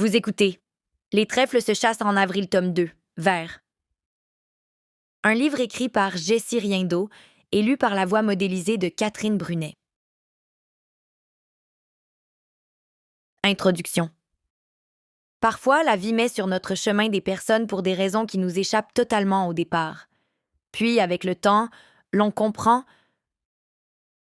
Vous écoutez. Les trèfles se chassent en avril, tome 2, vert. Un livre écrit par Jessie Riendo et lu par la voix modélisée de Catherine Brunet. Introduction. Parfois, la vie met sur notre chemin des personnes pour des raisons qui nous échappent totalement au départ. Puis, avec le temps, l'on comprend.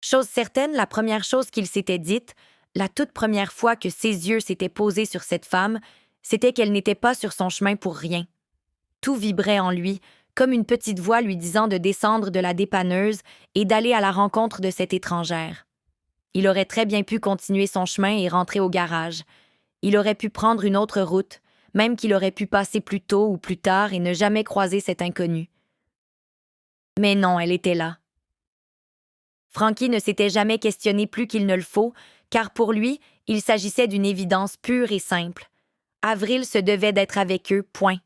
Chose certaine, la première chose qu'il s'était dite, la toute première fois que ses yeux s'étaient posés sur cette femme, c'était qu'elle n'était pas sur son chemin pour rien. Tout vibrait en lui, comme une petite voix lui disant de descendre de la dépanneuse et d'aller à la rencontre de cette étrangère. Il aurait très bien pu continuer son chemin et rentrer au garage. Il aurait pu prendre une autre route, même qu'il aurait pu passer plus tôt ou plus tard et ne jamais croiser cet inconnu. Mais non, elle était là. Frankie ne s'était jamais questionné plus qu'il ne le faut, car pour lui, il s'agissait d'une évidence pure et simple. Avril se devait d'être avec eux, point.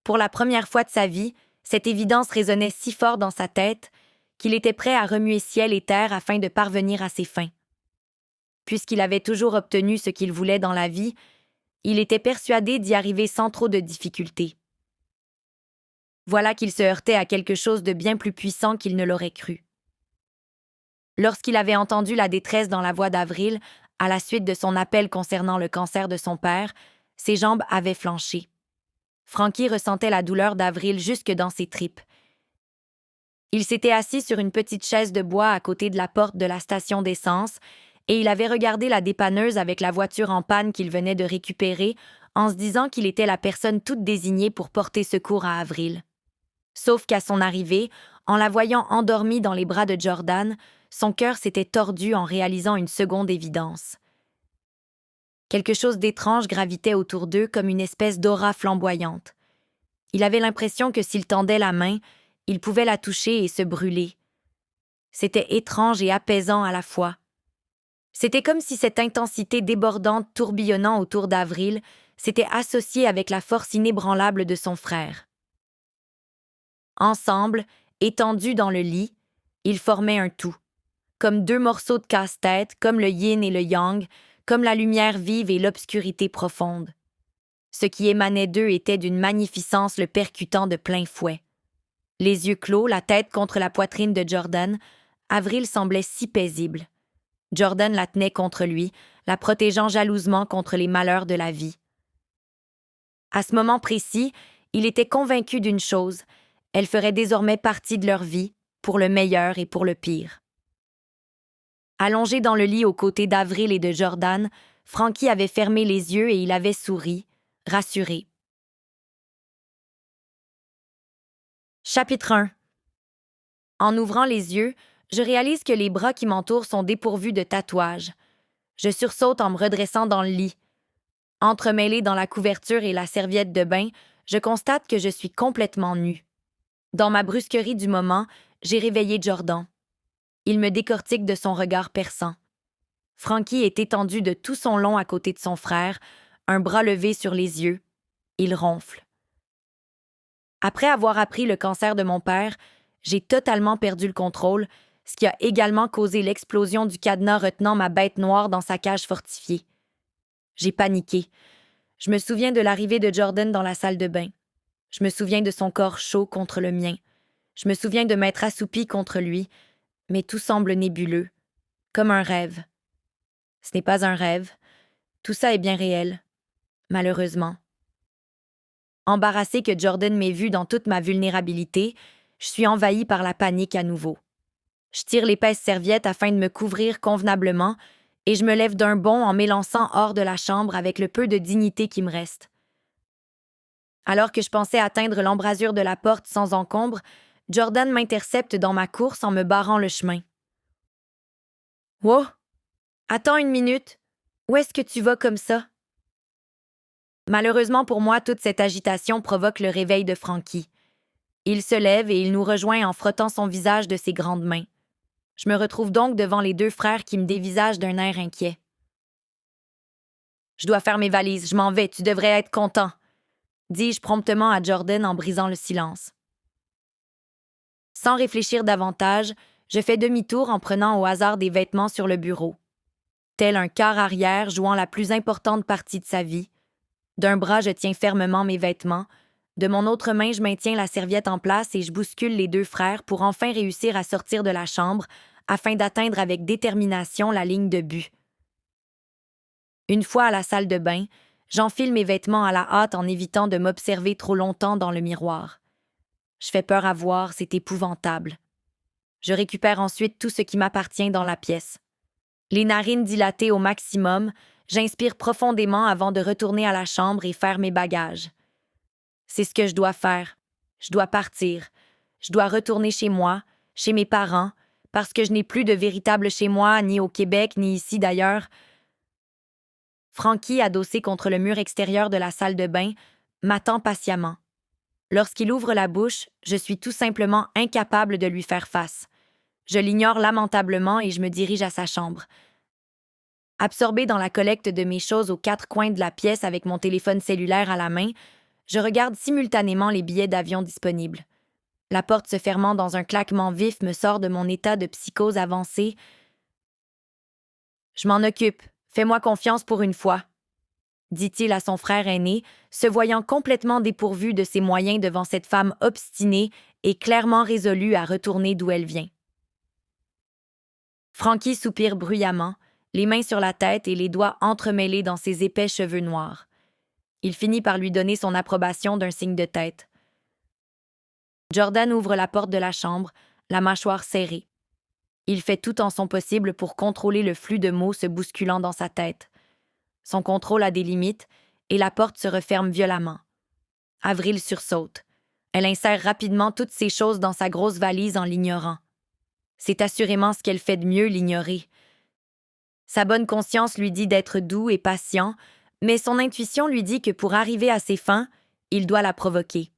Pour la première fois de sa vie, cette évidence résonnait si fort dans sa tête qu'il était prêt à remuer ciel et terre afin de parvenir à ses fins. Puisqu'il avait toujours obtenu ce qu'il voulait dans la vie, il était persuadé d'y arriver sans trop de difficultés. Voilà qu'il se heurtait à quelque chose de bien plus puissant qu'il ne l'aurait cru. Lorsqu'il avait entendu la détresse dans la voix d'Avril, à la suite de son appel concernant le cancer de son père, ses jambes avaient flanché. Frankie ressentait la douleur d'Avril jusque dans ses tripes. Il s'était assis sur une petite chaise de bois à côté de la porte de la station d'essence et il avait regardé la dépanneuse avec la voiture en panne qu'il venait de récupérer en se disant qu'il était la personne toute désignée pour porter secours à Avril. Sauf qu'à son arrivée, en la voyant endormie dans les bras de Jordan, son cœur s'était tordu en réalisant une seconde évidence. Quelque chose d'étrange gravitait autour d'eux comme une espèce d'aura flamboyante. Il avait l'impression que s'il tendait la main, il pouvait la toucher et se brûler. C'était étrange et apaisant à la fois. C'était comme si cette intensité débordante tourbillonnant autour d'Avril s'était associée avec la force inébranlable de son frère. Ensemble, étendus dans le lit, ils formaient un tout. Comme deux morceaux de casse-tête, comme le yin et le yang, comme la lumière vive et l'obscurité profonde. Ce qui émanait d'eux était d'une magnificence le percutant de plein fouet. Les yeux clos, la tête contre la poitrine de Jordan, Avril semblait si paisible. Jordan la tenait contre lui, la protégeant jalousement contre les malheurs de la vie. À ce moment précis, il était convaincu d'une chose, elle ferait désormais partie de leur vie, pour le meilleur et pour le pire. Allongé dans le lit aux côtés d'Avril et de Jordan, Frankie avait fermé les yeux et il avait souri, rassuré. Chapitre 1. En ouvrant les yeux, je réalise que les bras qui m'entourent sont dépourvus de tatouages. Je sursaute en me redressant dans le lit. Entremêlée dans la couverture et la serviette de bain, je constate que je suis complètement nue. Dans ma brusquerie du moment, j'ai réveillé Jordan. Il me décortique de son regard perçant. Frankie est étendu de tout son long à côté de son frère, un bras levé sur les yeux. Il ronfle. Après avoir appris le cancer de mon père, j'ai totalement perdu le contrôle, ce qui a également causé l'explosion du cadenas retenant ma bête noire dans sa cage fortifiée. J'ai paniqué. Je me souviens de l'arrivée de Jordan dans la salle de bain. Je me souviens de son corps chaud contre le mien. Je me souviens de m'être assoupie contre lui, mais tout semble nébuleux, comme un rêve. Ce n'est pas un rêve. Tout ça est bien réel, malheureusement. Embarrassée que Jordan m'ait vue dans toute ma vulnérabilité, je suis envahie par la panique à nouveau. Je tire l'épaisse serviette afin de me couvrir convenablement et je me lève d'un bond en m'élançant hors de la chambre avec le peu de dignité qui me reste. Alors que je pensais atteindre l'embrasure de la porte sans encombre, Jordan m'intercepte dans ma course en me barrant le chemin. « Wow! Attends une minute! Où est-ce que tu vas comme ça? » Malheureusement pour moi, toute cette agitation provoque le réveil de Frankie. Il se lève et il nous rejoint en frottant son visage de ses grandes mains. Je me retrouve donc devant les deux frères qui me dévisagent d'un air inquiet. « Je dois faire mes valises, je m'en vais, tu devrais être content, » dis-je promptement à Jordan en brisant le silence. Sans réfléchir davantage, je fais demi-tour en prenant au hasard des vêtements sur le bureau. Tel un quart arrière jouant la plus importante partie de sa vie, D'un bras, je tiens fermement mes vêtements. De mon autre main, je maintiens la serviette en place et je bouscule les deux frères pour enfin réussir à sortir de la chambre afin d'atteindre avec détermination la ligne de but. Une fois à la salle de bain, j'enfile mes vêtements à la hâte en évitant de m'observer trop longtemps dans le miroir. Je fais peur à voir, c'est épouvantable. Je récupère ensuite tout ce qui m'appartient dans la pièce. Les narines dilatées au maximum, j'inspire profondément avant de retourner à la chambre et faire mes bagages. C'est ce que je dois faire. Je dois partir. Je dois retourner chez moi, chez mes parents, parce que je n'ai plus de véritable chez moi, ni au Québec, ni ici d'ailleurs. Frankie, adossé contre le mur extérieur de la salle de bain, m'attend patiemment. Lorsqu'il ouvre la bouche, je suis tout simplement incapable de lui faire face. Je l'ignore lamentablement et je me dirige à sa chambre. Absorbé dans la collecte de mes choses aux quatre coins de la pièce avec mon téléphone cellulaire à la main, je regarde simultanément les billets d'avion disponibles. La porte se fermant dans un claquement vif me sort de mon état de psychose avancée. « Je m'en occupe. Fais-moi confiance pour une fois. » dit-il à son frère aîné, se voyant complètement dépourvu de ses moyens devant cette femme obstinée et clairement résolue à retourner d'où elle vient. Frankie soupire bruyamment, les mains sur la tête et les doigts entremêlés dans ses épais cheveux noirs. Il finit par lui donner son approbation d'un signe de tête. Jordan ouvre la porte de la chambre, la mâchoire serrée. Il fait tout en son possible pour contrôler le flux de mots se bousculant dans sa tête. Son contrôle a des limites et la porte se referme violemment. Avril sursaute. Elle insère rapidement toutes ces choses dans sa grosse valise en l'ignorant. C'est assurément ce qu'elle fait de mieux, l'ignorer. Sa bonne conscience lui dit d'être doux et patient, mais son intuition lui dit que pour arriver à ses fins, il doit la provoquer.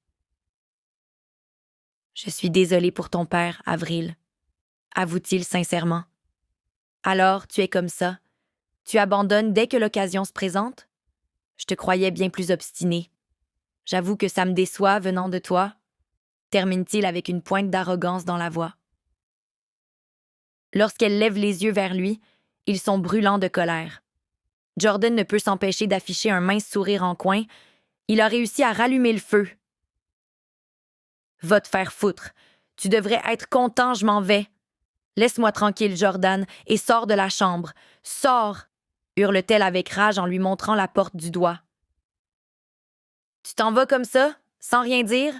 « Je suis désolé pour ton père, Avril, » avoue-t-il sincèrement. « Alors, tu es comme ça. Tu abandonnes dès que l'occasion se présente? Je te croyais bien plus obstiné. J'avoue que ça me déçoit venant de toi, » termine-t-il avec une pointe d'arrogance dans la voix. Lorsqu'elle lève les yeux vers lui, ils sont brûlants de colère. Jordan ne peut s'empêcher d'afficher un mince sourire en coin. Il a réussi à rallumer le feu. « Va te faire foutre. Tu devrais être content, je m'en vais. Laisse-moi tranquille, Jordan, et sors de la chambre. Sors !» hurle-t-elle avec rage en lui montrant la porte du doigt. « Tu t'en vas comme ça, sans rien dire?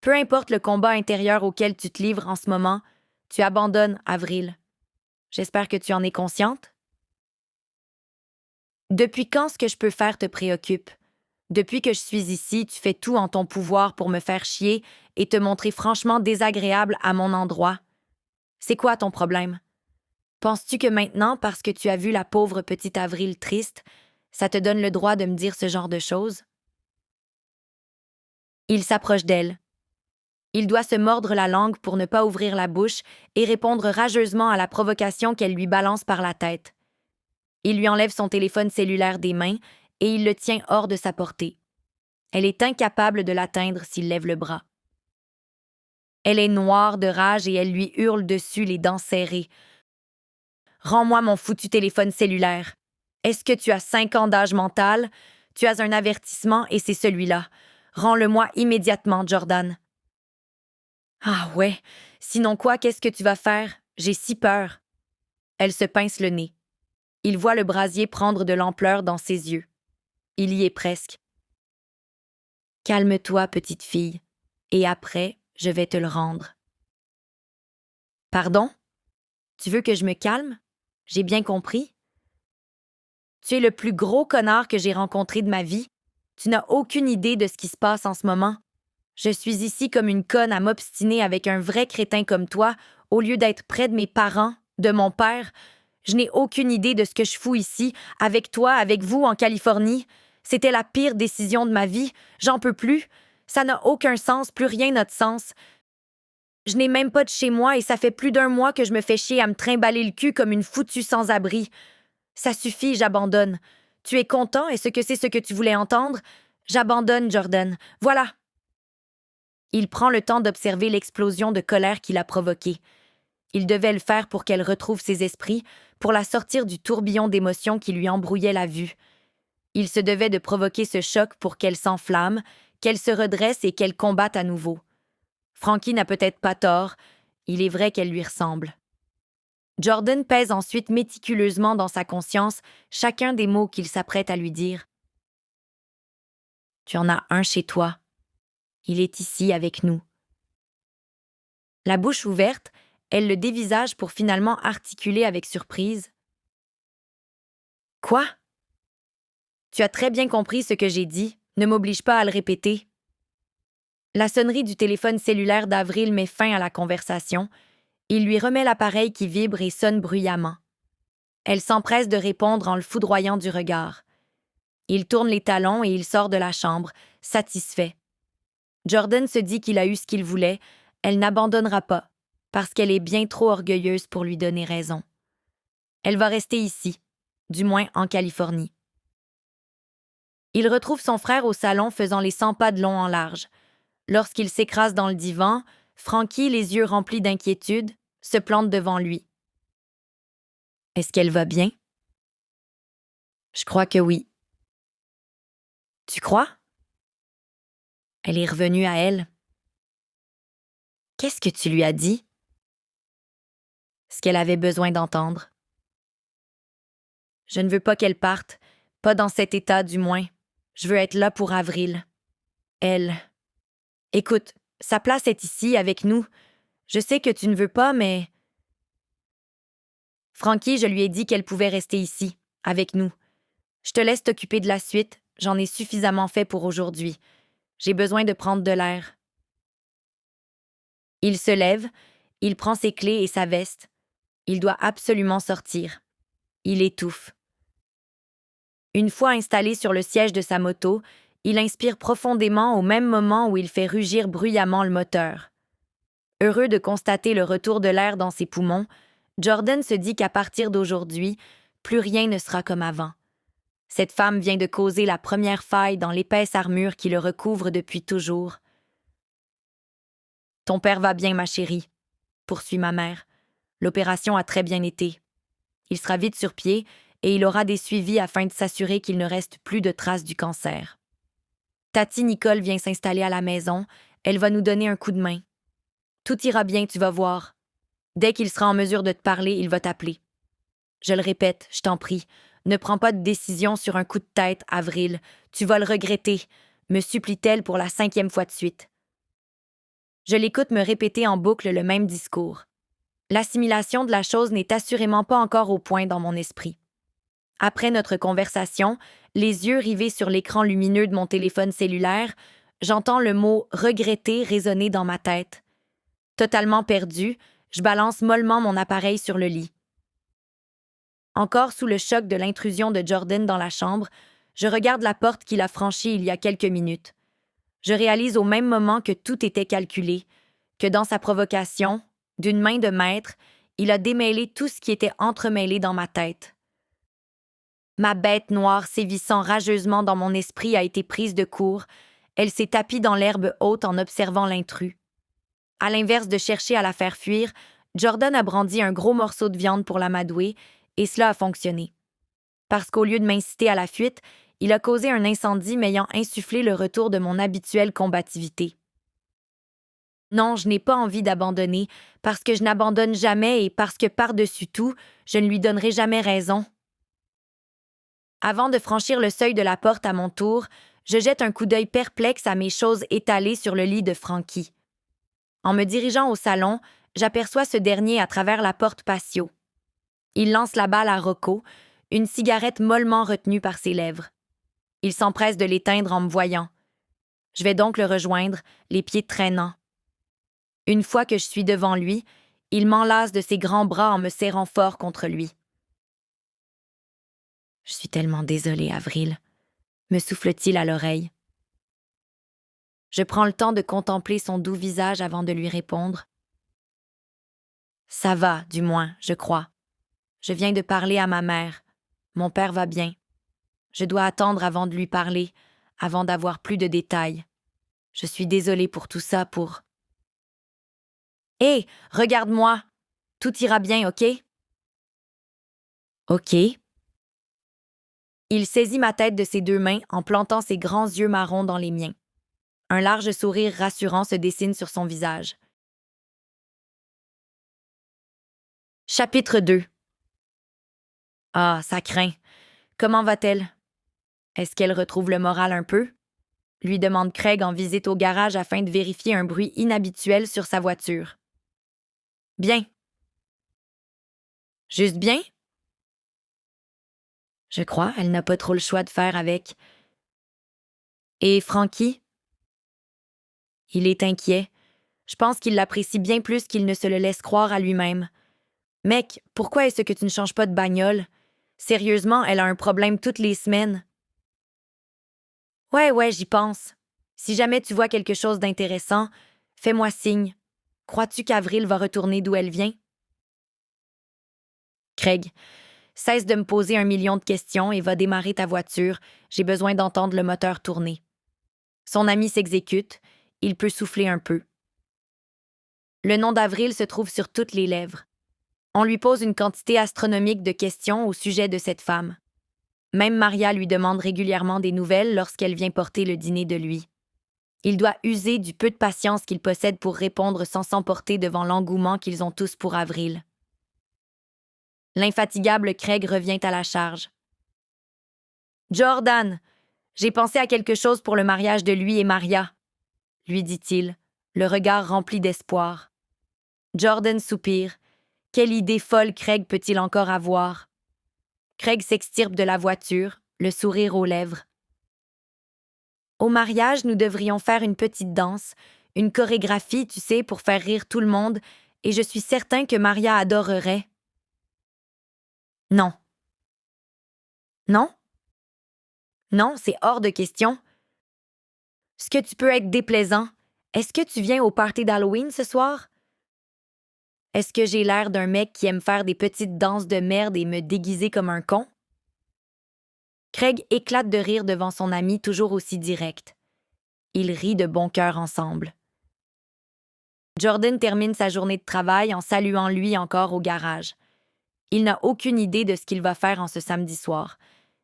Peu importe le combat intérieur auquel tu te livres en ce moment, tu abandonnes, Avril. J'espère que tu en es consciente. » Depuis quand ce que je peux faire te préoccupe? Depuis que je suis ici, tu fais tout en ton pouvoir pour me faire chier et te montrer franchement désagréable à mon endroit. C'est quoi ton problème? Penses-tu que maintenant, parce que tu as vu la pauvre petite Avril triste, ça te donne le droit de me dire ce genre de choses? Il s'approche d'elle. Il doit se mordre la langue pour ne pas ouvrir la bouche et répondre rageusement à la provocation qu'elle lui balance par la tête. Il lui enlève son téléphone cellulaire des mains et il le tient hors de sa portée. Elle est incapable de l'atteindre s'il lève le bras. Elle est noire de rage et elle lui hurle dessus, les dents serrées. « Rends-moi mon foutu téléphone cellulaire. Est-ce que tu as 5 ans d'âge mental? Tu as un avertissement et c'est celui-là. Rends-le-moi immédiatement, Jordan. » Ah ouais, sinon quoi, qu'est-ce que tu vas faire? J'ai si peur. Elle se pince le nez. Il voit le brasier prendre de l'ampleur dans ses yeux. Il y est presque. « Calme-toi, petite fille, et après, je vais te le rendre. » « Pardon? Tu veux que je me calme? J'ai bien compris. Tu es le plus gros connard que j'ai rencontré de ma vie. Tu n'as aucune idée de ce qui se passe en ce moment. Je suis ici comme une conne à m'obstiner avec un vrai crétin comme toi, au lieu d'être près de mes parents, de mon père. Je n'ai aucune idée de ce que je fous ici, avec toi, avec vous, en Californie. C'était la pire décision de ma vie. J'en peux plus. Ça n'a aucun sens, plus rien n'a de sens. Je n'ai même pas de chez moi et ça fait plus d'1 mois que je me fais chier à me trimballer le cul comme une foutue sans-abri. Ça suffit, j'abandonne. Tu es content et c'est ce que tu voulais entendre? J'abandonne, Jordan. Voilà. Il prend le temps d'observer l'explosion de colère qu'il a provoquée. Il devait le faire pour qu'elle retrouve ses esprits, pour la sortir du tourbillon d'émotions qui lui embrouillait la vue. Il se devait de provoquer ce choc pour qu'elle s'enflamme, qu'elle se redresse et qu'elle combatte à nouveau. Frankie n'a peut-être pas tort, il est vrai qu'elle lui ressemble. Jordan pèse ensuite méticuleusement dans sa conscience chacun des mots qu'il s'apprête à lui dire. Tu en as un chez toi. Il est ici avec nous. La bouche ouverte, elle le dévisage pour finalement articuler avec surprise. Quoi? Tu as très bien compris ce que j'ai dit. Ne m'oblige pas à le répéter. La sonnerie du téléphone cellulaire d'Avril met fin à la conversation. Il lui remet l'appareil qui vibre et sonne bruyamment. Elle s'empresse de répondre en le foudroyant du regard. Il tourne les talons et il sort de la chambre, satisfait. Jordan se dit qu'il a eu ce qu'il voulait, elle n'abandonnera pas, parce qu'elle est bien trop orgueilleuse pour lui donner raison. Elle va rester ici, du moins en Californie. Il retrouve son frère au salon faisant les 100 pas de long en large. Lorsqu'il s'écrase dans le divan, Frankie, les yeux remplis d'inquiétude, se plante devant lui. Est-ce qu'elle va bien? Je crois que oui. Tu crois? Elle est revenue à elle. Qu'est-ce que tu lui as dit? Ce qu'elle avait besoin d'entendre. Je ne veux pas qu'elle parte, pas dans cet état du moins. Je veux être là pour Avril. Elle. Écoute, sa place est ici, avec nous. Je sais que tu ne veux pas, mais... Frankie, je lui ai dit qu'elle pouvait rester ici, avec nous. Je te laisse t'occuper de la suite, j'en ai suffisamment fait pour aujourd'hui. J'ai besoin de prendre de l'air. Il se lève, il prend ses clés et sa veste. Il doit absolument sortir. Il étouffe. Une fois installé sur le siège de sa moto, il inspire profondément au même moment où il fait rugir bruyamment le moteur. Heureux de constater le retour de l'air dans ses poumons, Jordan se dit qu'à partir d'aujourd'hui, plus rien ne sera comme avant. Cette femme vient de causer la première faille dans l'épaisse armure qui le recouvre depuis toujours. « Ton père va bien, ma chérie », poursuit ma mère. « L'opération a très bien été. Il sera vite sur pied et il aura des suivis afin de s'assurer qu'il ne reste plus de traces du cancer. Tati Nicole vient s'installer à la maison. Elle va nous donner un coup de main. Tout ira bien, tu vas voir. Dès qu'il sera en mesure de te parler, il va t'appeler. Je le répète, je t'en prie, ne prends pas de décision sur un coup de tête, Avril. Tu vas le regretter, me supplie-t-elle pour la 5e fois de suite. Je l'écoute me répéter en boucle le même discours. L'assimilation de la chose n'est assurément pas encore au point dans mon esprit. Après notre conversation, les yeux rivés sur l'écran lumineux de mon téléphone cellulaire, j'entends le mot « regretter » résonner dans ma tête. Totalement perdu, je balance mollement mon appareil sur le lit. Encore sous le choc de l'intrusion de Jordan dans la chambre, je regarde la porte qu'il a franchie il y a quelques minutes. Je réalise au même moment que tout était calculé, que dans sa provocation, d'une main de maître, il a démêlé tout ce qui était entremêlé dans ma tête. Ma bête noire sévissant rageusement dans mon esprit a été prise de court. Elle s'est tapie dans l'herbe haute en observant l'intrus. À l'inverse de chercher à la faire fuir, Jordan a brandi un gros morceau de viande pour l'amadouer, et cela a fonctionné. Parce qu'au lieu de m'inciter à la fuite, il a causé un incendie m'ayant insufflé le retour de mon habituelle combativité. Non, je n'ai pas envie d'abandonner, parce que je n'abandonne jamais et parce que par-dessus tout, je ne lui donnerai jamais raison. Avant de franchir le seuil de la porte à mon tour, je jette un coup d'œil perplexe à mes choses étalées sur le lit de Frankie. En me dirigeant au salon, j'aperçois ce dernier à travers la porte patio. Il lance la balle à Rocco, une cigarette mollement retenue par ses lèvres. Il s'empresse de l'éteindre en me voyant. Je vais donc le rejoindre, les pieds traînants. Une fois que je suis devant lui, il m'enlace de ses grands bras en me serrant fort contre lui. « Je suis tellement désolée, Avril », me souffle-t-il à l'oreille. Je prends le temps de contempler son doux visage avant de lui répondre. « Ça va, du moins, je crois. Je viens de parler à ma mère. Mon père va bien. Je dois attendre avant de lui parler, avant d'avoir plus de détails. Je suis désolée pour tout ça, pour... »« Hé, regarde-moi! Tout ira bien, ok? » « Ok. » Il saisit ma tête de ses deux mains en plantant ses grands yeux marrons dans les miens. Un large sourire rassurant se dessine sur son visage. Chapitre 2. Ah, ça craint. Comment va-t-elle? Est-ce qu'elle retrouve le moral un peu? Lui demande Craig en visite au garage afin de vérifier un bruit inhabituel sur sa voiture. Bien. Juste bien? Je crois, elle n'a pas trop le choix de faire avec. Et Frankie? Il est inquiet. Je pense qu'il l'apprécie bien plus qu'il ne se le laisse croire à lui-même. Mec, pourquoi est-ce que tu ne changes pas de bagnole? Sérieusement, elle a un problème toutes les semaines. Ouais, j'y pense. Si jamais tu vois quelque chose d'intéressant, fais-moi signe. Crois-tu qu'Avril va retourner d'où elle vient? Craig, cesse de me poser 1 million de questions et va démarrer ta voiture. J'ai besoin d'entendre le moteur tourner. Son ami s'exécute. Il peut souffler un peu. Le nom d'Avril se trouve sur toutes les lèvres. On lui pose une quantité astronomique de questions au sujet de cette femme. Même Maria lui demande régulièrement des nouvelles lorsqu'elle vient porter le dîner de lui. Il doit user du peu de patience qu'il possède pour répondre sans s'emporter devant l'engouement qu'ils ont tous pour Avril. L'infatigable Craig revient à la charge. « Jordan, j'ai pensé à quelque chose pour le mariage de lui et Maria, » lui dit-il, le regard rempli d'espoir. Jordan soupire. Quelle idée folle Craig peut-il encore avoir? Craig s'extirpe de la voiture, le sourire aux lèvres. Au mariage, nous devrions faire une petite danse, une chorégraphie, tu sais, pour faire rire tout le monde, et je suis certain que Maria adorerait. Non. Non? Non, c'est hors de question. Ce que tu peux être déplaisant. Est-ce que tu viens au party d'Halloween ce soir? Est-ce que j'ai l'air d'un mec qui aime faire des petites danses de merde et me déguiser comme un con? Craig éclate de rire devant son ami toujours aussi direct. Ils rient de bon cœur ensemble. Jordan termine sa journée de travail en saluant lui encore au garage. Il n'a aucune idée de ce qu'il va faire en ce samedi soir.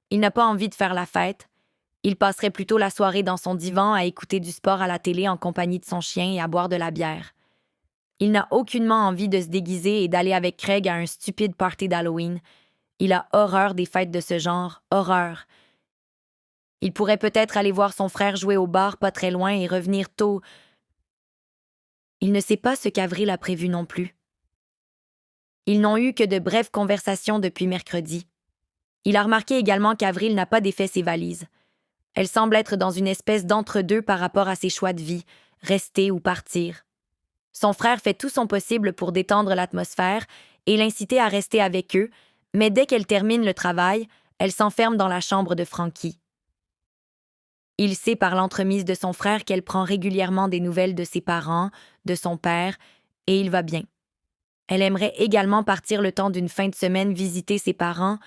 Il n'a pas envie de faire la fête. Il passerait plutôt la soirée dans son divan à écouter du sport à la télé en compagnie de son chien et à boire de la bière. Il n'a aucunement envie de se déguiser et d'aller avec Craig à un stupide party d'Halloween. Il a horreur des fêtes de ce genre, horreur. Il pourrait peut-être aller voir son frère jouer au bar pas très loin et revenir tôt. Il ne sait pas ce qu'Avril a prévu non plus. Ils n'ont eu que de brèves conversations depuis mercredi. Il a remarqué également qu'Avril n'a pas défait ses valises. Elle semble être dans une espèce d'entre-deux par rapport à ses choix de vie, rester ou partir. Son frère fait tout son possible pour détendre l'atmosphère et l'inciter à rester avec eux, mais dès qu'elle termine le travail, elle s'enferme dans la chambre de Frankie. Il sait par l'entremise de son frère qu'elle prend régulièrement des nouvelles de ses parents, de son père, et il va bien. Elle aimerait également partir le temps d'une fin de semaine visiter ses parents.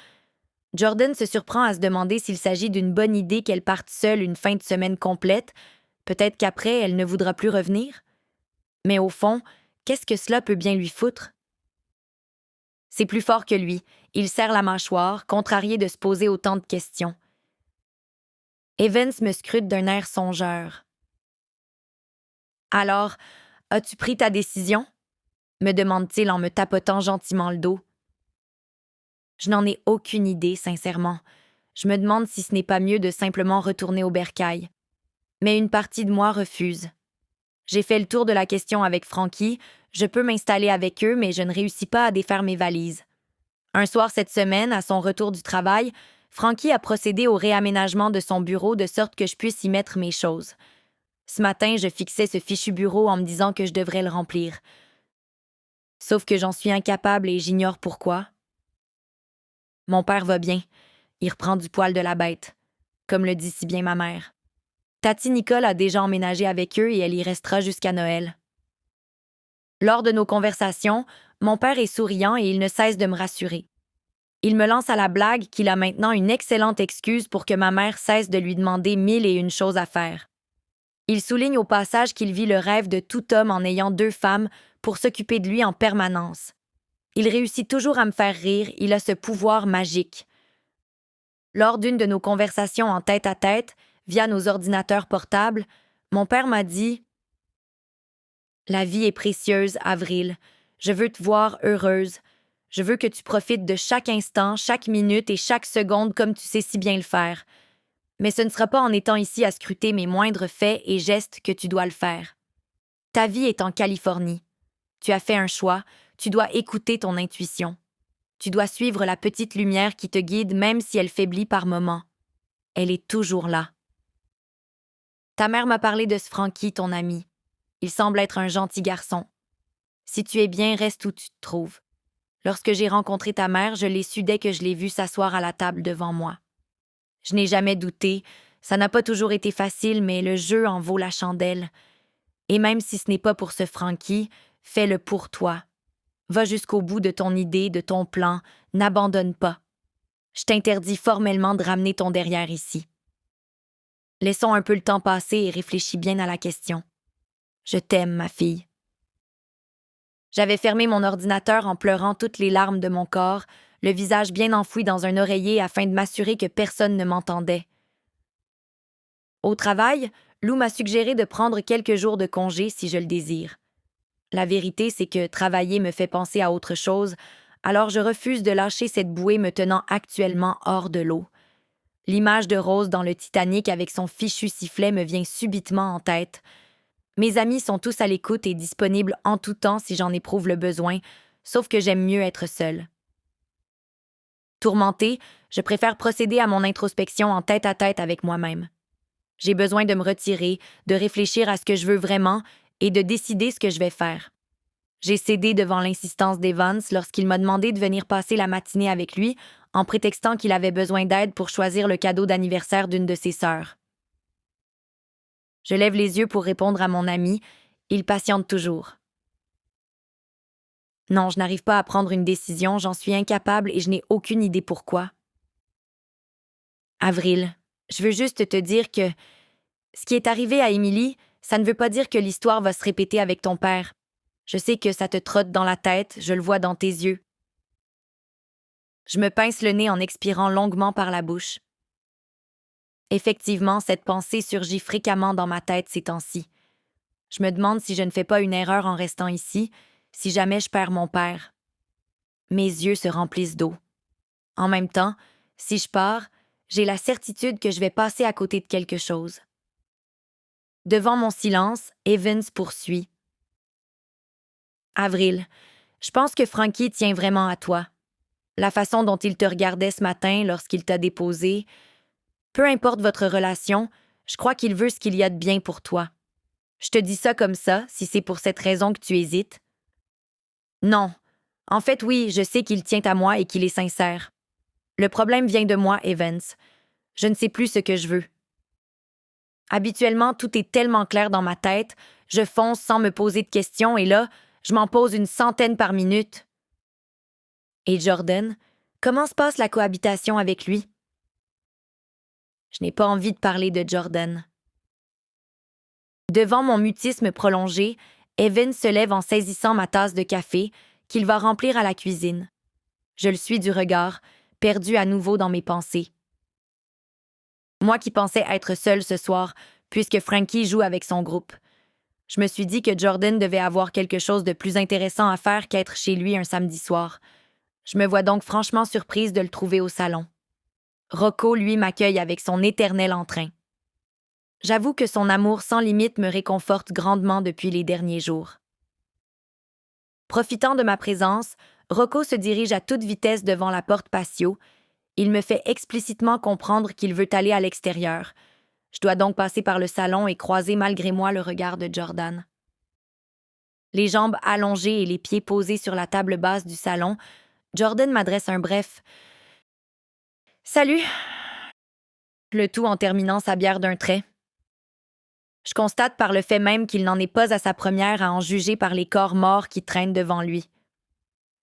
Jordan se surprend à se demander s'il s'agit d'une bonne idée qu'elle parte seule une fin de semaine complète. Peut-être qu'après, elle ne voudra plus revenir. Mais au fond, qu'est-ce que cela peut bien lui foutre? C'est plus fort que lui. Il serre la mâchoire, contrarié de se poser autant de questions. Evans me scrute d'un air songeur. « Alors, as-tu pris ta décision? » me demande-t-il en me tapotant gentiment le dos. Je n'en ai aucune idée, sincèrement. Je me demande si ce n'est pas mieux de simplement retourner au bercail. Mais une partie de moi refuse. J'ai fait le tour de la question avec Frankie, je peux m'installer avec eux, mais je ne réussis pas à défaire mes valises. Un soir cette semaine, à son retour du travail, Frankie a procédé au réaménagement de son bureau de sorte que je puisse y mettre mes choses. Ce matin, je fixais ce fichu bureau en me disant que je devrais le remplir. Sauf que j'en suis incapable et j'ignore pourquoi. Mon père va bien. Il reprend du poil de la bête, comme le dit si bien ma mère. Tati Nicole a déjà emménagé avec eux et elle y restera jusqu'à Noël. Lors de nos conversations, mon père est souriant et il ne cesse de me rassurer. Il me lance à la blague qu'il a maintenant une excellente excuse pour que ma mère cesse de lui demander 1001 choses à faire. Il souligne au passage qu'il vit le rêve de tout homme en ayant 2 femmes pour s'occuper de lui en permanence. Il réussit toujours à me faire rire, il a ce pouvoir magique. Lors d'une de nos conversations en tête-à-tête, via nos ordinateurs portables, mon père m'a dit « La vie est précieuse, Avril. Je veux te voir heureuse. Je veux que tu profites de chaque instant, chaque minute et chaque seconde comme tu sais si bien le faire. Mais ce ne sera pas en étant ici à scruter mes moindres faits et gestes que tu dois le faire. Ta vie est en Californie. Tu as fait un choix, tu dois écouter ton intuition. Tu dois suivre la petite lumière qui te guide même si elle faiblit par moments. Elle est toujours là. Ta mère m'a parlé de ce Frankie, ton ami. Il semble être un gentil garçon. Si tu es bien, reste où tu te trouves. Lorsque j'ai rencontré ta mère, je l'ai su dès que je l'ai vue s'asseoir à la table devant moi. Je n'ai jamais douté, ça n'a pas toujours été facile, mais le jeu en vaut la chandelle. Et même si ce n'est pas pour ce Frankie, fais-le pour toi. Va jusqu'au bout de ton idée, de ton plan, n'abandonne pas. Je t'interdis formellement de ramener ton derrière ici. Laissons un peu le temps passer et réfléchis bien à la question. Je t'aime, ma fille. J'avais fermé mon ordinateur en pleurant toutes les larmes de mon corps, le visage bien enfoui dans un oreiller afin de m'assurer que personne ne m'entendait. Au travail, Lou m'a suggéré de prendre quelques jours de congé si je le désire. La vérité, c'est que travailler me fait penser à autre chose, alors je refuse de lâcher cette bouée me tenant actuellement hors de l'eau. L'image de Rose dans le Titanic avec son fichu sifflet me vient subitement en tête. Mes amis sont tous à l'écoute et disponibles en tout temps si j'en éprouve le besoin, sauf que j'aime mieux être seule. Tourmentée, je préfère procéder à mon introspection en tête-à-tête avec moi-même. J'ai besoin de me retirer, de réfléchir à ce que je veux vraiment et de décider ce que je vais faire. J'ai cédé devant l'insistance d'Evans lorsqu'il m'a demandé de venir passer la matinée avec lui en prétextant qu'il avait besoin d'aide pour choisir le cadeau d'anniversaire d'une de ses sœurs. Je lève les yeux pour répondre à mon ami. Il patiente toujours. Non, je n'arrive pas à prendre une décision, j'en suis incapable et je n'ai aucune idée pourquoi. Avril, je veux juste te dire que ce qui est arrivé à Émilie, ça ne veut pas dire que l'histoire va se répéter avec ton père. Je sais que ça te trotte dans la tête, je le vois dans tes yeux. Je me pince le nez en expirant longuement par la bouche. Effectivement, cette pensée surgit fréquemment dans ma tête ces temps-ci. Je me demande si je ne fais pas une erreur en restant ici, si jamais je perds mon père. Mes yeux se remplissent d'eau. En même temps, si je pars, j'ai la certitude que je vais passer à côté de quelque chose. Devant mon silence, Evans poursuit. Avril, je pense que Frankie tient vraiment à toi. La façon dont il te regardait ce matin lorsqu'il t'a déposé, peu importe votre relation, je crois qu'il veut ce qu'il y a de bien pour toi. Je te dis ça comme ça, si c'est pour cette raison que tu hésites. Non. En fait, oui, je sais qu'il tient à moi et qu'il est sincère. Le problème vient de moi, Evans. Je ne sais plus ce que je veux. Habituellement, tout est tellement clair dans ma tête, je fonce sans me poser de questions et là, je m'en pose une centaine par minute. Et Jordan, comment se passe la cohabitation avec lui? Je n'ai pas envie de parler de Jordan. Devant mon mutisme prolongé, Evan se lève en saisissant ma tasse de café, qu'il va remplir à la cuisine. Je le suis du regard, perdu à nouveau dans mes pensées. Moi qui pensais être seule ce soir, puisque Frankie joue avec son groupe. Je me suis dit que Jordan devait avoir quelque chose de plus intéressant à faire qu'être chez lui un samedi soir. Je me vois donc franchement surprise de le trouver au salon. Rocco, lui, m'accueille avec son éternel entrain. J'avoue que son amour sans limite me réconforte grandement depuis les derniers jours. Profitant de ma présence, Rocco se dirige à toute vitesse devant la porte patio. Il me fait explicitement comprendre qu'il veut aller à l'extérieur. Je dois donc passer par le salon et croiser malgré moi le regard de Jordan. Les jambes allongées et les pieds posés sur la table basse du salon, Jordan m'adresse un bref « Salut !» le tout en terminant sa bière d'un trait. Je constate par le fait même qu'il n'en est pas à sa première à en juger par les corps morts qui traînent devant lui.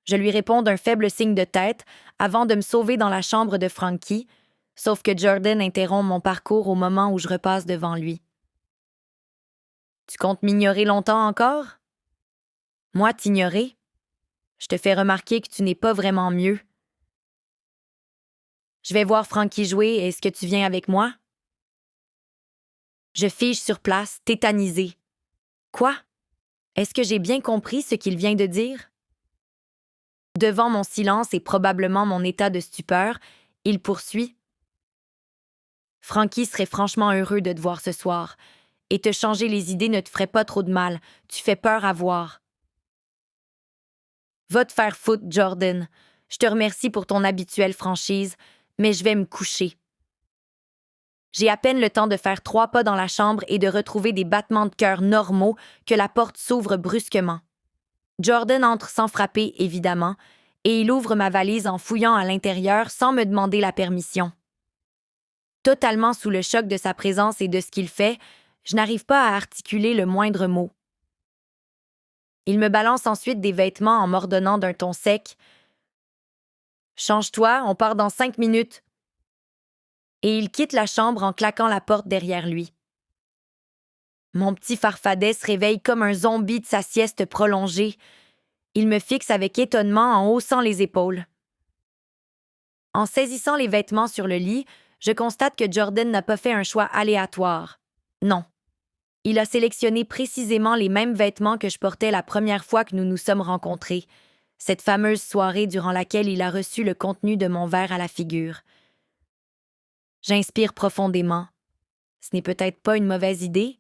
Je lui réponds d'un faible signe de tête avant de me sauver dans la chambre de Frankie, sauf que Jordan interrompt mon parcours au moment où je repasse devant lui. « Tu comptes m'ignorer longtemps encore? » « Moi, t'ignorer? Je te fais remarquer que tu n'es pas vraiment mieux. » Je vais voir Frankie jouer, est-ce que tu viens avec moi? Je fige sur place, tétanisée. Quoi? Est-ce que j'ai bien compris ce qu'il vient de dire? Devant mon silence et probablement mon état de stupeur, il poursuit. Frankie serait franchement heureux de te voir ce soir. Et te changer les idées ne te ferait pas trop de mal. Tu fais peur à voir. Va te faire foutre, Jordan. Je te remercie pour ton habituelle franchise, mais je vais me coucher. J'ai à peine le temps de faire 3 pas dans la chambre et de retrouver des battements de cœur normaux que la porte s'ouvre brusquement. Jordan entre sans frapper, évidemment, et il ouvre ma valise en fouillant à l'intérieur sans me demander la permission. Totalement sous le choc de sa présence et de ce qu'il fait, je n'arrive pas à articuler le moindre mot. Il me balance ensuite des vêtements en m'ordonnant d'un ton sec. « Change-toi, on part dans 5 minutes. » Et il quitte la chambre en claquant la porte derrière lui. Mon petit farfadet se réveille comme un zombie de sa sieste prolongée. Il me fixe avec étonnement en haussant les épaules. En saisissant les vêtements sur le lit, je constate que Jordan n'a pas fait un choix aléatoire. Non. Il a sélectionné précisément les mêmes vêtements que je portais la première fois que nous nous sommes rencontrés, cette fameuse soirée durant laquelle il a reçu le contenu de mon verre à la figure. J'inspire profondément. Ce n'est peut-être pas une mauvaise idée.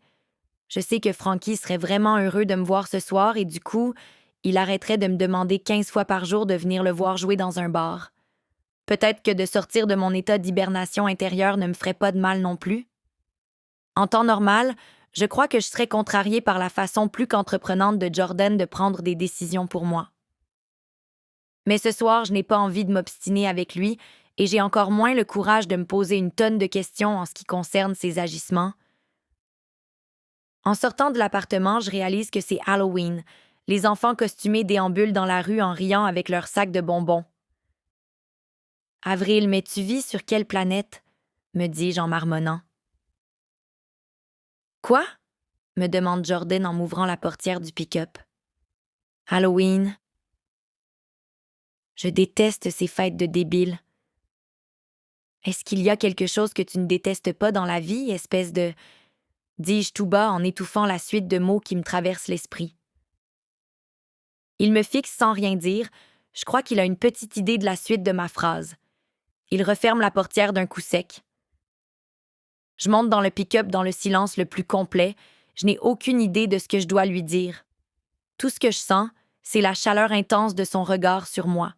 Je sais que Frankie serait vraiment heureux de me voir ce soir et du coup, il arrêterait de me demander 15 fois par jour de venir le voir jouer dans un bar. Peut-être que de sortir de mon état d'hibernation intérieure ne me ferait pas de mal non plus. En temps normal, je crois que je serais contrariée par la façon plus qu'entreprenante de Jordan de prendre des décisions pour moi. Mais ce soir, je n'ai pas envie de m'obstiner avec lui et j'ai encore moins le courage de me poser une tonne de questions en ce qui concerne ses agissements. En sortant de l'appartement, je réalise que c'est Halloween. Les enfants costumés déambulent dans la rue en riant avec leurs sacs de bonbons. « Avril, mais tu vis sur quelle planète? » me dis-je en marmonnant. « Quoi? » me demande Jordan en m'ouvrant la portière du pick-up. « Halloween. » Je déteste ces fêtes de débiles. Est-ce qu'il y a quelque chose que tu ne détestes pas dans la vie, espèce de... dis-je tout bas en étouffant la suite de mots qui me traversent l'esprit. Il me fixe sans rien dire. Je crois qu'il a une petite idée de la suite de ma phrase. Il referme la portière d'un coup sec. Je monte dans le pick-up dans le silence le plus complet. Je n'ai aucune idée de ce que je dois lui dire. Tout ce que je sens, c'est la chaleur intense de son regard sur moi.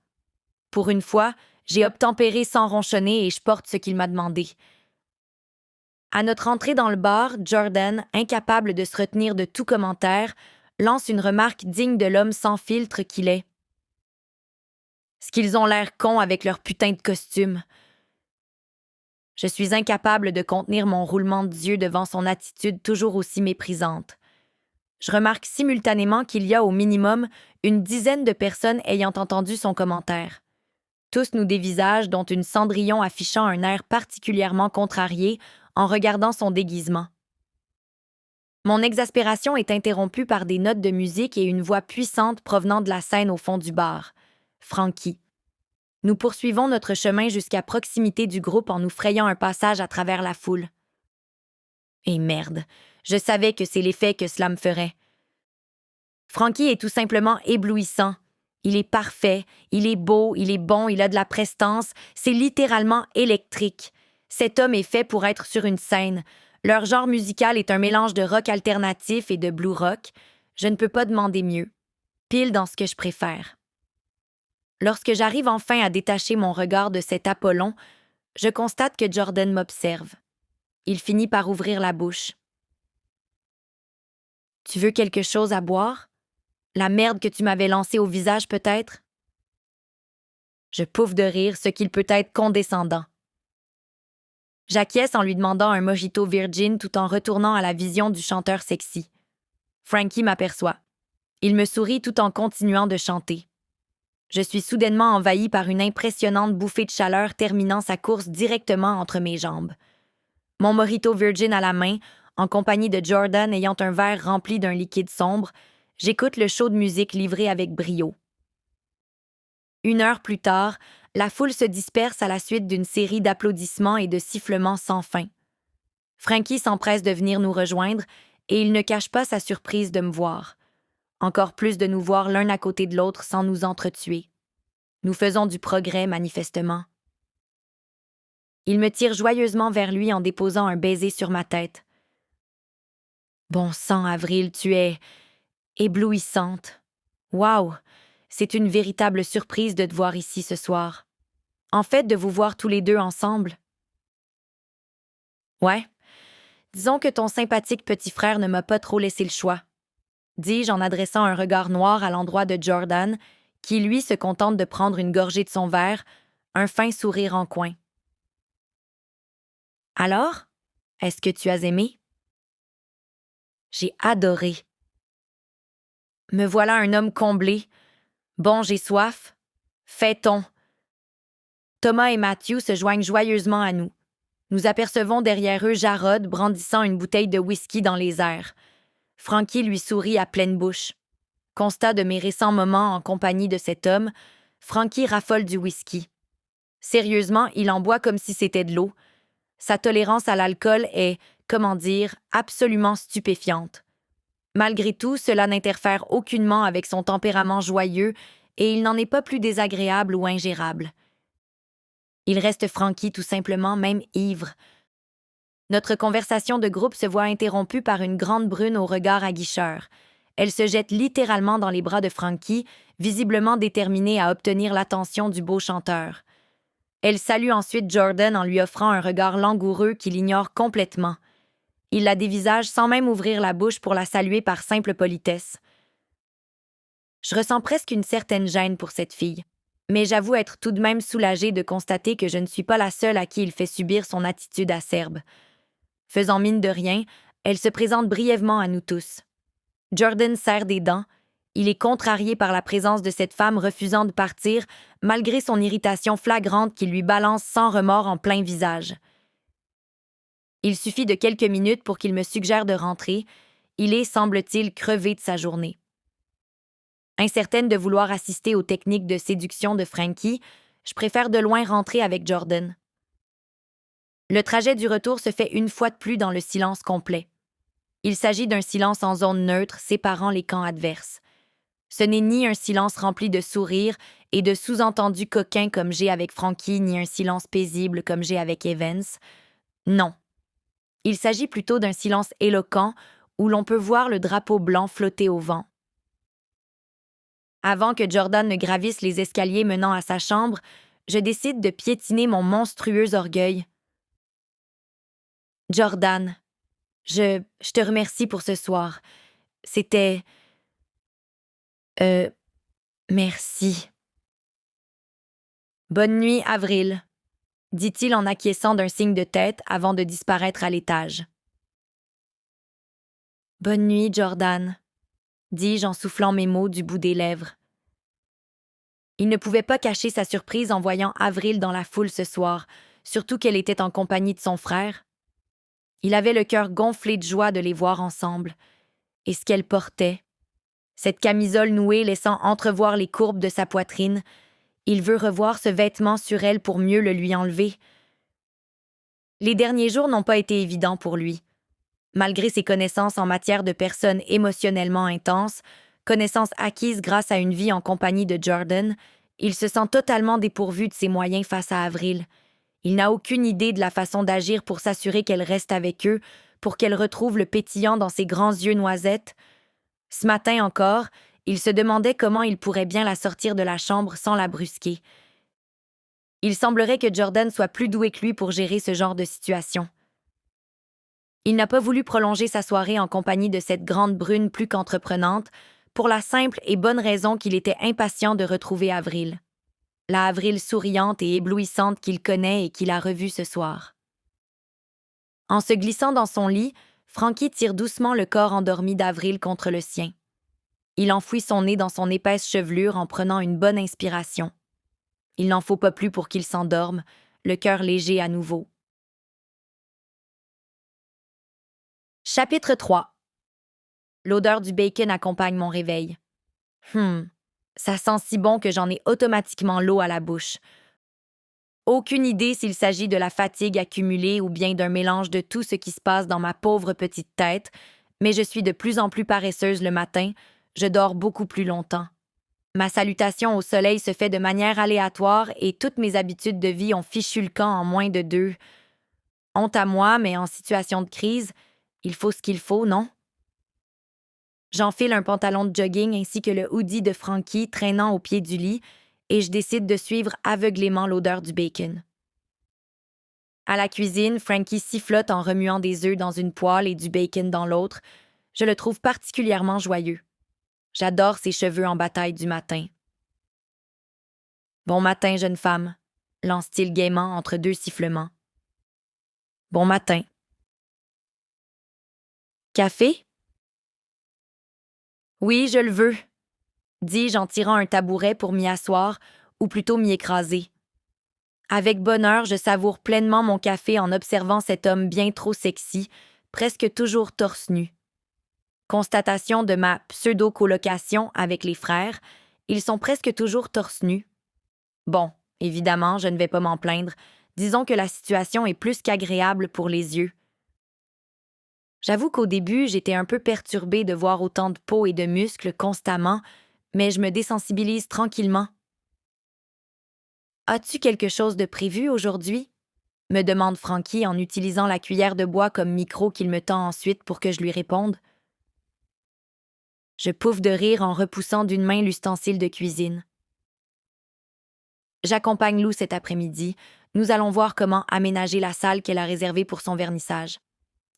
Pour une fois, j'ai obtempéré sans ronchonner et je porte ce qu'il m'a demandé. À notre entrée dans le bar, Jordan, incapable de se retenir de tout commentaire, lance une remarque digne de l'homme sans filtre qu'il est. « Ce qu'ils ont l'air cons avec leur putain de costume. » Je suis incapable de contenir mon roulement d'yeux devant son attitude toujours aussi méprisante. Je remarque simultanément qu'il y a au minimum une dizaine de personnes ayant entendu son commentaire. Tous nous dévisagent, dont une Cendrillon affichant un air particulièrement contrarié en regardant son déguisement. Mon exaspération est interrompue par des notes de musique et une voix puissante provenant de la scène au fond du bar. Frankie. Nous poursuivons notre chemin jusqu'à proximité du groupe en nous frayant un passage à travers la foule. Et merde, je savais que c'est l'effet que cela me ferait. Frankie est tout simplement éblouissant. Il est parfait, il est beau, il est bon, il a de la prestance, c'est littéralement électrique. Cet homme est fait pour être sur une scène. Leur genre musical est un mélange de rock alternatif et de blue rock. Je ne peux pas demander mieux. Pile dans ce que je préfère. Lorsque j'arrive enfin à détacher mon regard de cet Apollon, je constate que Jordan m'observe. Il finit par ouvrir la bouche. « Tu veux quelque chose à boire? La merde que tu m'avais lancée au visage, peut-être? » Je pouffe de rire, ce qu'il peut être condescendant. J'acquiesce en lui demandant un mojito virgin tout en retournant à la vision du chanteur sexy. Frankie m'aperçoit. Il me sourit tout en continuant de chanter. Je suis soudainement envahie par une impressionnante bouffée de chaleur terminant sa course directement entre mes jambes. Mon mojito virgin à la main, en compagnie de Jordan ayant un verre rempli d'un liquide sombre, j'écoute le show de musique livré avec brio. 1 heure plus tard, La foule se disperse à la suite d'une série d'applaudissements et de sifflements sans fin. Frankie s'empresse de venir nous rejoindre et il ne cache pas sa surprise de me voir. Encore plus de nous voir l'un à côté de l'autre sans nous entretuer. Nous faisons du progrès, manifestement. Il me tire joyeusement vers lui en déposant un baiser sur ma tête. Bon sang, Avril, tu es éblouissante. Waouh! C'est une véritable surprise de te voir ici ce soir. En fait, de vous voir tous les deux ensemble. Ouais. Disons que ton sympathique petit frère ne m'a pas trop laissé le choix, dis-je en adressant un regard noir à l'endroit de Jordan, qui, lui, se contente de prendre une gorgée de son verre, un fin sourire en coin. Alors, est-ce que tu as aimé? J'ai adoré. Me voilà un homme comblé. Bon, j'ai soif. Fêtons. Thomas et Matthew se joignent joyeusement à nous. Nous apercevons derrière eux Jarod brandissant une bouteille de whisky dans les airs. Frankie lui sourit à pleine bouche. Constat de mes récents moments en compagnie de cet homme, Frankie raffole du whisky. Sérieusement, il en boit comme si c'était de l'eau. Sa tolérance à l'alcool est, comment dire, absolument stupéfiante. Malgré tout, cela n'interfère aucunement avec son tempérament joyeux et il n'en est pas plus désagréable ou ingérable. Il reste Frankie tout simplement, même ivre. Notre conversation de groupe se voit interrompue par une grande brune au regard aguicheur. Elle se jette littéralement dans les bras de Frankie, visiblement déterminée à obtenir l'attention du beau chanteur. Elle salue ensuite Jordan en lui offrant un regard langoureux qu'il ignore complètement. Il la dévisage sans même ouvrir la bouche pour la saluer par simple politesse. Je ressens presque une certaine gêne pour cette fille, mais j'avoue être tout de même soulagée de constater que je ne suis pas la seule à qui il fait subir son attitude acerbe. Faisant mine de rien, elle se présente brièvement à nous tous. Jordan serre des dents. Il est contrarié par la présence de cette femme refusant de partir, malgré son irritation flagrante qui lui balance sans remords en plein visage. Il suffit de quelques minutes pour qu'il me suggère de rentrer. Il est, semble-t-il, crevé de sa journée. Incertaine de vouloir assister aux techniques de séduction de Frankie, je préfère de loin rentrer avec Jordan. Le trajet du retour se fait une fois de plus dans le silence complet. Il s'agit d'un silence en zone neutre séparant les camps adverses. Ce n'est ni un silence rempli de sourires et de sous-entendus coquins comme j'ai avec Frankie, ni un silence paisible comme j'ai avec Evans. Non. Il s'agit plutôt d'un silence éloquent où l'on peut voir le drapeau blanc flotter au vent. Avant que Jordan ne gravisse les escaliers menant à sa chambre, je décide de piétiner mon monstrueux orgueil. Jordan, je te remercie pour ce soir. C'était... merci. Bonne nuit, Avril, dit-il en acquiesçant d'un signe de tête avant de disparaître à l'étage. Bonne nuit, Jordan, dis-je en soufflant mes mots du bout des lèvres. Il ne pouvait pas cacher sa surprise en voyant Avril dans la foule ce soir, surtout qu'elle était en compagnie de son frère. Il avait le cœur gonflé de joie de les voir ensemble. Et ce qu'elle portait, cette camisole nouée laissant entrevoir les courbes de sa poitrine, il veut revoir ce vêtement sur elle pour mieux le lui enlever. Les derniers jours n'ont pas été évidents pour lui. Malgré ses connaissances en matière de personnes émotionnellement intenses, connaissances acquises grâce à une vie en compagnie de Jordan, il se sent totalement dépourvu de ses moyens face à Avril. Il n'a aucune idée de la façon d'agir pour s'assurer qu'elle reste avec eux, pour qu'elle retrouve le pétillant dans ses grands yeux noisettes. Ce matin encore, il se demandait comment il pourrait bien la sortir de la chambre sans la brusquer. Il semblerait que Jordan soit plus doué que lui pour gérer ce genre de situation. Il n'a pas voulu prolonger sa soirée en compagnie de cette grande brune plus qu'entreprenante, pour la simple et bonne raison qu'il était impatient de retrouver Avril. La Avril souriante et éblouissante qu'il connaît et qu'il a revue ce soir. En se glissant dans son lit, Frankie tire doucement le corps endormi d'Avril contre le sien. Il enfouit son nez dans son épaisse chevelure en prenant une bonne inspiration. Il n'en faut pas plus pour qu'il s'endorme, le cœur léger à nouveau. Chapitre 3. L'odeur du bacon accompagne mon réveil. Ça sent si bon que j'en ai automatiquement l'eau à la bouche. Aucune idée s'il s'agit de la fatigue accumulée ou bien d'un mélange de tout ce qui se passe dans ma pauvre petite tête, mais je suis de plus en plus paresseuse le matin, je dors beaucoup plus longtemps. Ma salutation au soleil se fait de manière aléatoire et toutes mes habitudes de vie ont fichu le camp en moins de 2. Honte à moi, mais en situation de crise, il faut ce qu'il faut, non? J'enfile un pantalon de jogging ainsi que le hoodie de Frankie traînant au pied du lit et je décide de suivre aveuglément l'odeur du bacon. À la cuisine, Frankie sifflote en remuant des œufs dans une poêle et du bacon dans l'autre. Je le trouve particulièrement joyeux. J'adore ses cheveux en bataille du matin. Bon matin, jeune femme, lance-t-il gaiement entre 2 sifflements. Bon matin. Café? Oui, je le veux, dis-je en tirant un tabouret pour m'y asseoir, ou plutôt m'y écraser. Avec bonheur, je savoure pleinement mon café en observant cet homme bien trop sexy, presque toujours torse nu. Constatation de ma pseudo-colocation avec les frères, ils sont presque toujours torse nus. Bon, évidemment, je ne vais pas m'en plaindre. Disons que la situation est plus qu'agréable pour les yeux. J'avoue qu'au début, j'étais un peu perturbée de voir autant de peau et de muscles constamment, mais je me désensibilise tranquillement. As-tu quelque chose de prévu aujourd'hui? Me demande Frankie en utilisant la cuillère de bois comme micro qu'il me tend ensuite pour que je lui réponde. Je pouffe de rire en repoussant d'une main l'ustensile de cuisine. J'accompagne Lou cet après-midi. Nous allons voir comment aménager la salle qu'elle a réservée pour son vernissage.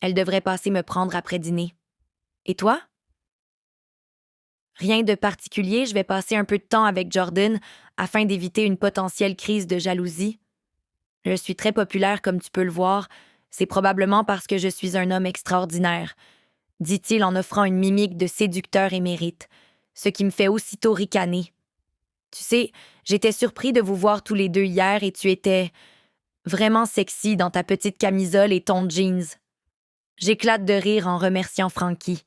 Elle devrait passer me prendre après dîner. Et toi? Rien de particulier, je vais passer un peu de temps avec Jordan afin d'éviter une potentielle crise de jalousie. Je suis très populaire comme tu peux le voir. C'est probablement parce que je suis un homme extraordinaire, dit-il en offrant une mimique de séducteur émérite, ce qui me fait aussitôt ricaner. Tu sais, j'étais surpris de vous voir tous les deux hier et tu étais vraiment sexy dans ta petite camisole et ton jeans. J'éclate de rire en remerciant Frankie.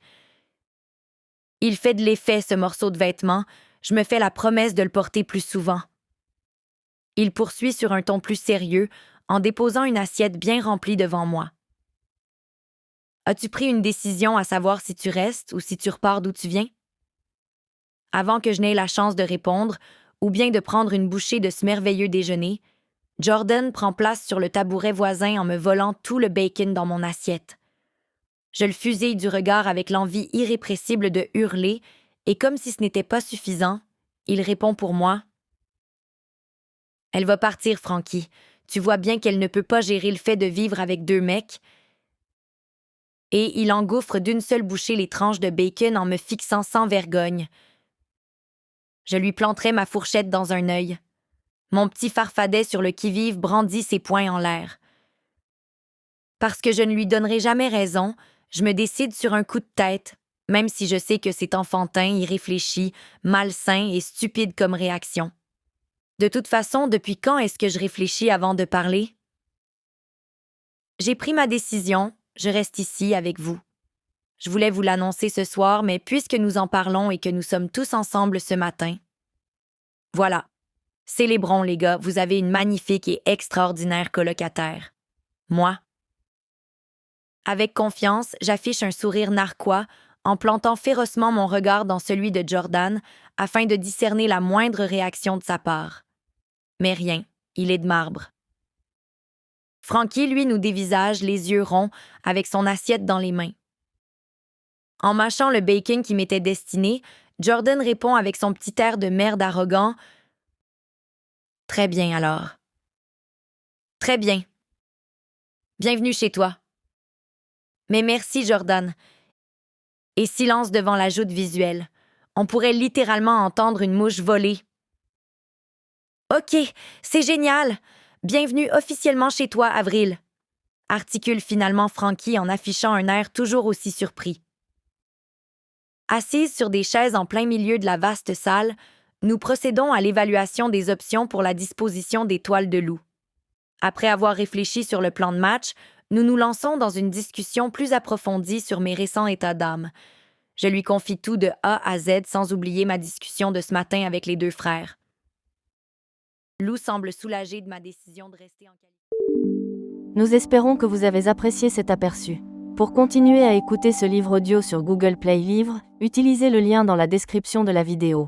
Il fait de l'effet, ce morceau de vêtement. Je me fais la promesse de le porter plus souvent. Il poursuit sur un ton plus sérieux, en déposant une assiette bien remplie devant moi. As-tu pris une décision à savoir si tu restes ou si tu repars d'où tu viens? Avant que je n'aie la chance de répondre, ou bien de prendre une bouchée de ce merveilleux déjeuner, Jordan prend place sur le tabouret voisin en me volant tout le bacon dans mon assiette. Je le fusille du regard avec l'envie irrépressible de hurler, et comme si ce n'était pas suffisant, il répond pour moi. Elle va partir, Frankie. Tu vois bien qu'elle ne peut pas gérer le fait de vivre avec 2 mecs. Et il engouffre d'une seule bouchée les tranches de bacon en me fixant sans vergogne. Je lui planterai ma fourchette dans un œil. Mon petit farfadet sur le qui-vive brandit ses poings en l'air. Parce que je ne lui donnerai jamais raison, je me décide sur un coup de tête, même si je sais que c'est enfantin, irréfléchi, malsain et stupide comme réaction. De toute façon, depuis quand est-ce que je réfléchis avant de parler? J'ai pris ma décision, je reste ici avec vous. Je voulais vous l'annoncer ce soir, mais puisque nous en parlons et que nous sommes tous ensemble ce matin. Voilà. Célébrons, les gars, vous avez une magnifique et extraordinaire colocataire. Moi. Avec confiance, j'affiche un sourire narquois en plantant férocement mon regard dans celui de Jordan afin de discerner la moindre réaction de sa part. Mais rien, il est de marbre. Frankie, lui, nous dévisage, les yeux ronds, avec son assiette dans les mains. En mâchant le bacon qui m'était destiné, Jordan répond avec son petit air de merde arrogant. « Très bien alors. »« Très bien. Bienvenue chez toi. » Mais merci, Jordan. Et silence devant la joute visuelle. On pourrait littéralement entendre une mouche voler. « OK, c'est génial! Bienvenue officiellement chez toi, Avril. » articule finalement Frankie en affichant un air toujours aussi surpris. Assise sur des chaises en plein milieu de la vaste salle, nous procédons à l'évaluation des options pour la disposition des toiles de Lou. Après avoir réfléchi sur le plan de match, nous nous lançons dans une discussion plus approfondie sur mes récents états d'âme. Je lui confie tout de A à Z sans oublier ma discussion de ce matin avec les 2 frères. Lou semble soulagée de ma décision de rester en Californie. Nous espérons que vous avez apprécié cet aperçu. Pour continuer à écouter ce livre audio sur Google Play Livres, utilisez le lien dans la description de la vidéo.